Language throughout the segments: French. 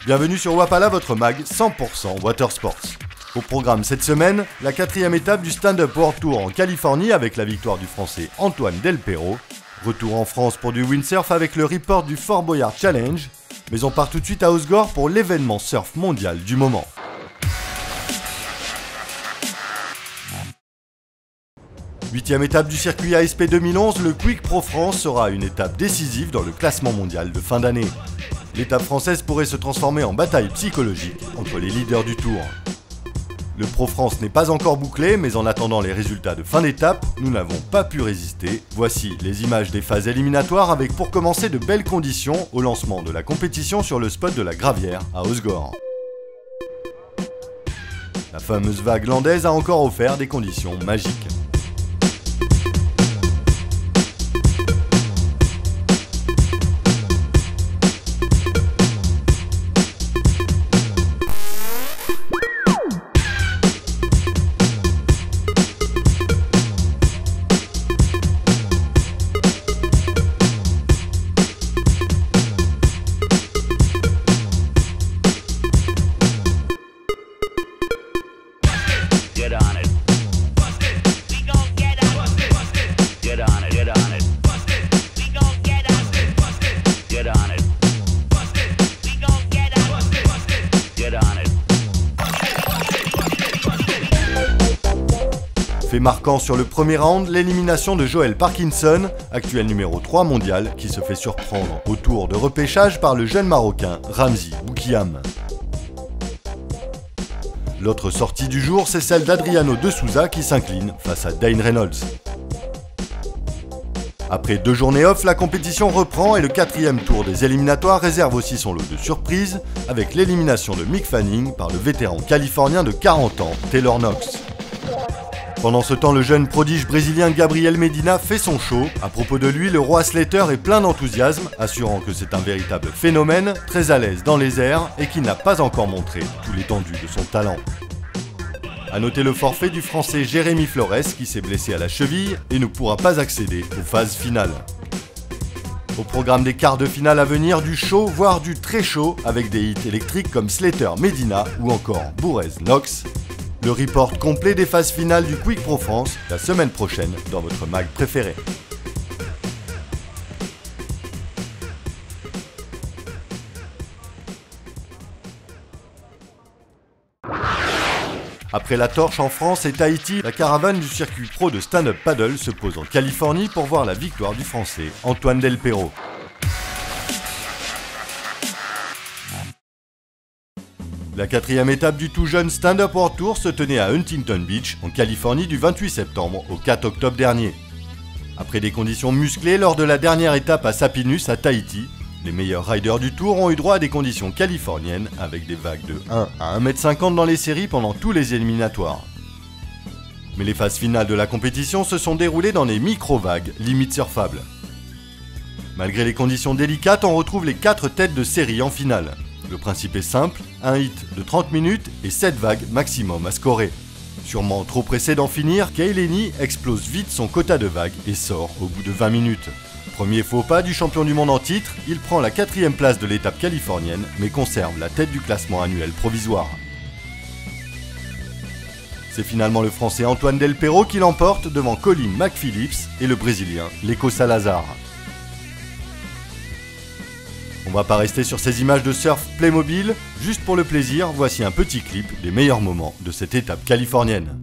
Bienvenue sur Wapala, votre mag 100% Watersports. Au programme cette semaine, la 4e étape du Stand-Up World Tour en Californie avec la victoire du Français Antoine Delperro. Retour en France pour du windsurf avec le report du Fort Boyard Challenge. Mais on part tout de suite à Osgore pour l'événement surf mondial du moment. Huitième étape du circuit ASP 2011, le Quick Pro France sera une étape décisive dans le classement mondial de fin d'année. L'étape française pourrait se transformer en bataille psychologique entre les leaders du tour. Le Pro France n'est pas encore bouclé, mais en attendant les résultats de fin d'étape, nous n'avons pas pu résister. Voici les images des phases éliminatoires avec pour commencer de belles conditions au lancement de la compétition sur le spot de la Gravière à Osgore. La fameuse vague landaise a encore offert des conditions magiques. Fait marquant sur le premier round, l'élimination de Joel Parkinson, actuel numéro 3 mondial, qui se fait surprendre au tour de repêchage par le jeune Marocain Ramzi Boukiam. L'autre sortie du jour, c'est celle d'Adriano de Souza qui s'incline face à Dane Reynolds. Après 2 journées off, la compétition reprend et le 4e tour des éliminatoires réserve aussi son lot de surprises avec l'élimination de Mick Fanning par le vétéran californien de 40 ans, Taylor Knox. Pendant ce temps, le jeune prodige brésilien Gabriel Medina fait son show. À propos de lui, le roi Slater est plein d'enthousiasme, assurant que c'est un véritable phénomène, très à l'aise dans les airs et qui n'a pas encore montré tout l'étendue de son talent. A noter le forfait du français Jérémy Flores qui s'est blessé à la cheville et ne pourra pas accéder aux phases finales. Au programme des quarts de finale à venir, du chaud voire du très chaud avec des hits électriques comme Slater Medina ou encore Bourrez Knox. Le report complet des phases finales du Quick Pro France la semaine prochaine dans votre mag préféré. Après la torche en France et Tahiti, la caravane du circuit pro de stand-up paddle se pose en Californie pour voir la victoire du Français Antoine Delperro. La 4e étape du tout jeune Stand-Up World Tour se tenait à Huntington Beach, en Californie du 28 septembre au 4 octobre dernier. Après des conditions musclées lors de la dernière étape à Sapinus à Tahiti, les meilleurs riders du tour ont eu droit à des conditions californiennes avec des vagues de 1 à 1,50 m dans les séries pendant tous les éliminatoires. Mais les phases finales de la compétition se sont déroulées dans des micro-vagues limite surfables. Malgré les conditions délicates, on retrouve les 4 têtes de série en finale. Le principe est simple, un hit de 30 minutes et 7 vagues maximum à scorer. Sûrement trop pressé d'en finir, Kay Lenny explose vite son quota de vagues et sort au bout de 20 minutes. Premier faux pas du champion du monde en titre, il prend la 4e place de l'étape californienne mais conserve la tête du classement annuel provisoire. C'est finalement le Français Antoine Delperro qui l'emporte devant Colin McPhillips et le Brésilien Leco Salazar. On va pas rester sur ces images de surf Playmobil, juste pour le plaisir, voici un petit clip des meilleurs moments de cette étape californienne.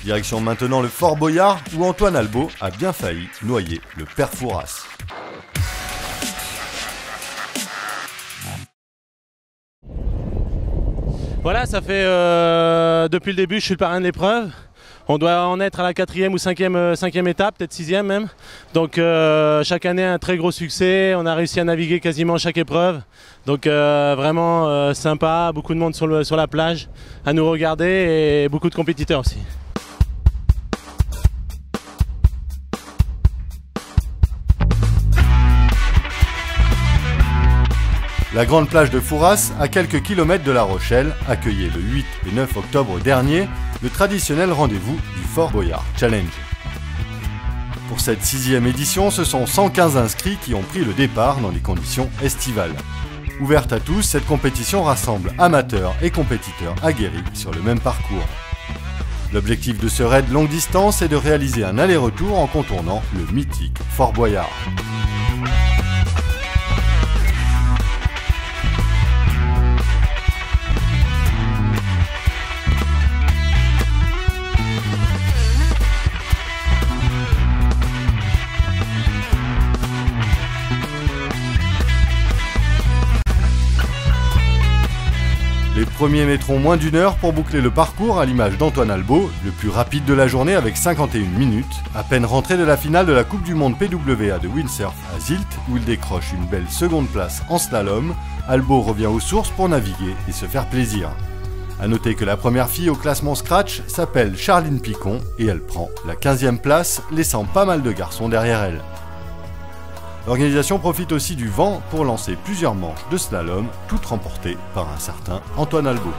Direction maintenant le Fort Boyard où Antoine Albaut a bien failli noyer le père Fouras. Voilà, ça fait depuis le début, je suis le parrain de l'épreuve. On doit en être à la 4e ou 5e étape, peut-être 6e même. Donc chaque année un très gros succès, on a réussi à naviguer quasiment chaque épreuve. Donc vraiment sympa, beaucoup de monde sur la plage à nous regarder et beaucoup de compétiteurs aussi. La grande plage de Fouras, à quelques kilomètres de La Rochelle, accueillait le 8 et 9 octobre dernier le traditionnel rendez-vous du Fort Boyard Challenge. Pour cette 6e édition, ce sont 115 inscrits qui ont pris le départ dans les conditions estivales. Ouverte à tous, cette compétition rassemble amateurs et compétiteurs aguerris sur le même parcours. L'objectif de ce raid longue distance est de réaliser un aller-retour en contournant le mythique Fort Boyard. Les premiers mettront moins d'1 heure pour boucler le parcours à l'image d'Antoine Albaut, le plus rapide de la journée avec 51 minutes, à peine rentré de la finale de la Coupe du Monde PWA de windsurf à Zilt, où il décroche une belle seconde place en slalom. Albaut revient aux sources pour naviguer et se faire plaisir. A noter que la première fille au classement Scratch s'appelle Charline Picon et elle prend la 15e place, laissant pas mal de garçons derrière elle. L'organisation profite aussi du vent pour lancer plusieurs manches de slalom, toutes remportées par un certain Antoine Albaut.